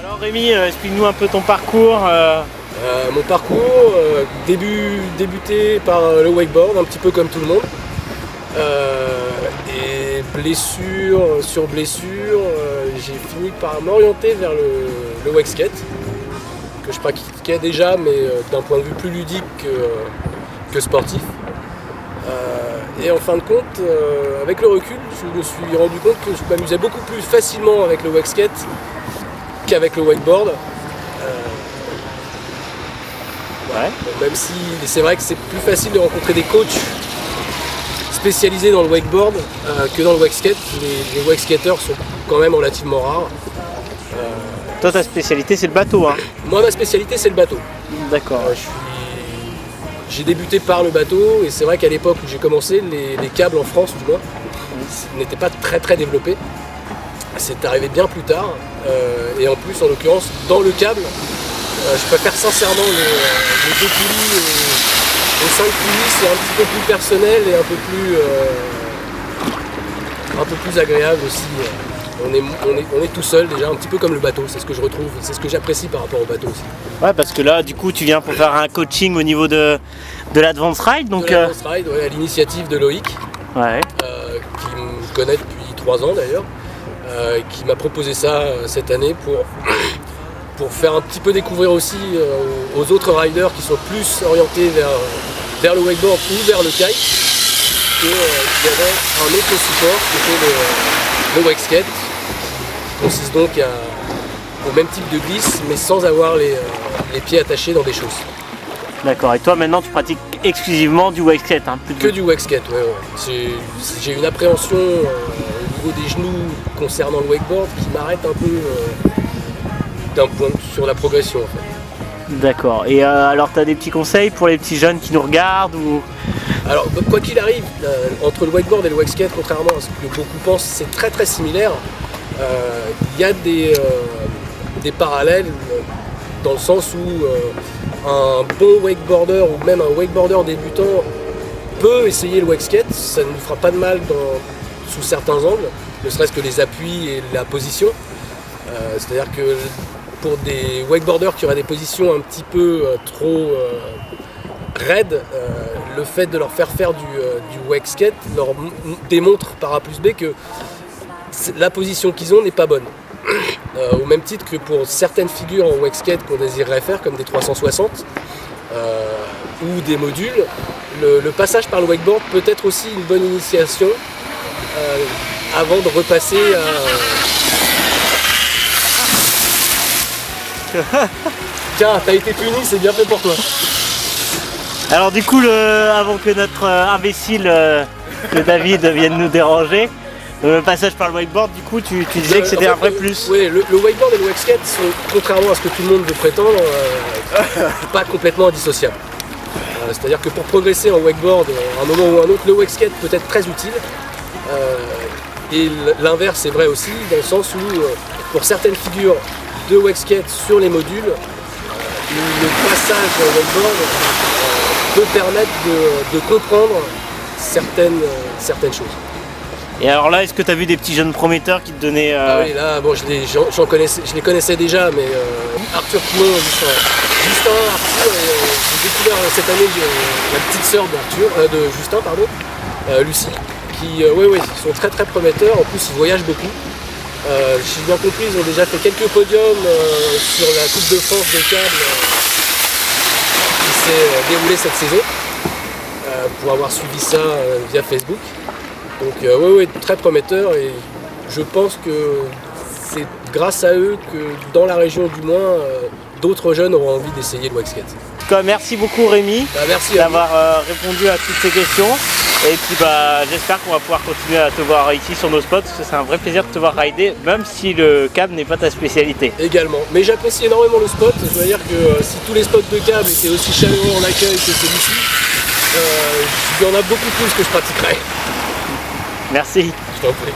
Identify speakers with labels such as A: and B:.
A: Alors Rémi, explique-nous un peu ton parcours.
B: Mon parcours, débuté par le wakeboard, un petit peu comme tout le monde. Et blessure sur blessure, j'ai fini par m'orienter vers le wake skate, que je pratiquais déjà, mais d'un point de vue plus ludique que sportif. Et en fin de compte, avec le recul, je me suis rendu compte que je m'amusais beaucoup plus facilement avec le wake skate qu'avec le wakeboard.
A: Ouais.
B: Même si c'est vrai que c'est plus facile de rencontrer des coachs spécialisés dans le wakeboard que dans le wake skate. Les wake skaters sont quand même relativement rares.
A: Toi, ta spécialité, c'est le bateau, hein?
B: Moi, ma spécialité, c'est le bateau.
A: D'accord.
B: J'ai débuté par le bateau et c'est vrai qu'à l'époque où j'ai commencé, les câbles en France, du moins, n'étaient pas très développés. C'est arrivé bien plus tard. Et en plus, en l'occurrence, dans le câble, je préfère sincèrement les 2 poulies aux 5 poulies, c'est un petit peu plus personnel et un peu plus agréable aussi. On est tout seul déjà, un petit peu comme le bateau, c'est ce que je retrouve, c'est ce que j'apprécie par rapport au bateau aussi.
A: Ouais, parce que là, du coup, tu viens pour faire un coaching au niveau de l'Advance Ride. Donc,
B: de l'Advance Ride, ouais, à l'initiative de Loïc,
A: ouais.
B: Qui me connaît depuis 3 ans d'ailleurs, qui m'a proposé ça cette année pour faire un petit peu découvrir aussi aux autres riders qui sont plus orientés vers le wakeboard ou vers le kite, qu'il y avait un autre support qui était le wake skate, qui consiste donc au même type de glisse mais sans avoir les pieds attachés dans des chausses.
A: D'accord, et toi maintenant tu pratiques exclusivement du wake skate, hein,
B: Que du wake skate, ouais. J'ai une appréhension au niveau des genoux concernant le wakeboard qui m'arrête un peu d'un point sur la progression en fait.
A: D'accord, et alors tu as des petits conseils pour les petits jeunes qui nous regardent ou...
B: Alors quoi qu'il arrive, entre le wakeboard et le wake skate, contrairement à ce que beaucoup pensent, c'est très similaire. Il y a des parallèles dans le sens où un bon wakeboarder ou même un wakeboarder débutant peut essayer le wake skate, ça ne lui fera pas de mal sous certains angles, ne serait-ce que les appuis et la position. C'est-à-dire que pour des wakeboarders qui auraient des positions un petit peu trop raides, le fait de leur faire du wake skate leur démontre par A plus B que la position qu'ils ont n'est pas bonne. Au même titre que pour certaines figures en wake skate qu'on désirerait faire, comme des 360 ou des modules, le passage par le wakeboard peut être aussi une bonne initiation avant de repasser Tiens, t'as été puni, c'est bien fait pour toi.
A: Alors du coup, avant que notre imbécile que David vienne nous déranger, le passage par le wakeboard, du coup, tu disais que c'était un vrai plus.
B: Oui, le wakeboard et le wake skate sont, contrairement à ce que tout le monde veut prétendre, pas complètement indissociables. C'est-à-dire que pour progresser en wakeboard, à un moment ou à un autre, le wake skate peut être très utile. Et l'inverse est vrai aussi, dans le sens où, pour certaines figures de wake skate sur les modules, le passage en wakeboard peut permettre de comprendre certaines choses.
A: Et alors là, est-ce que tu as vu des petits jeunes prometteurs qui te donnaient...
B: Ah oui, là, bon, je les connaissais déjà, mais Arthur Pilon, Justin, Arthur, j'ai découvert cette année la petite sœur de Justin, Lucie, qui sont très prometteurs. En plus, ils voyagent beaucoup. Si j'ai bien compris, ils ont déjà fait quelques podiums sur la Coupe de France de câble qui s'est déroulée cette saison, pour avoir suivi ça via Facebook. Donc très prometteur, et je pense que c'est grâce à eux que dans la région du moins, d'autres jeunes auront envie d'essayer le wake skate.
A: En tout cas, merci beaucoup Rémi
B: merci
A: d'avoir répondu à toutes ces questions. Et puis j'espère qu'on va pouvoir continuer à te voir ici sur nos spots, parce que c'est un vrai plaisir de te voir rider, même si le câble n'est pas ta spécialité.
B: Également, mais j'apprécie énormément le spot. Je veux dire que si tous les spots de câble étaient aussi chaleureux en accueil que celui-ci, il y en a beaucoup plus que je pratiquerais.
A: Merci.
B: Je t'en prie.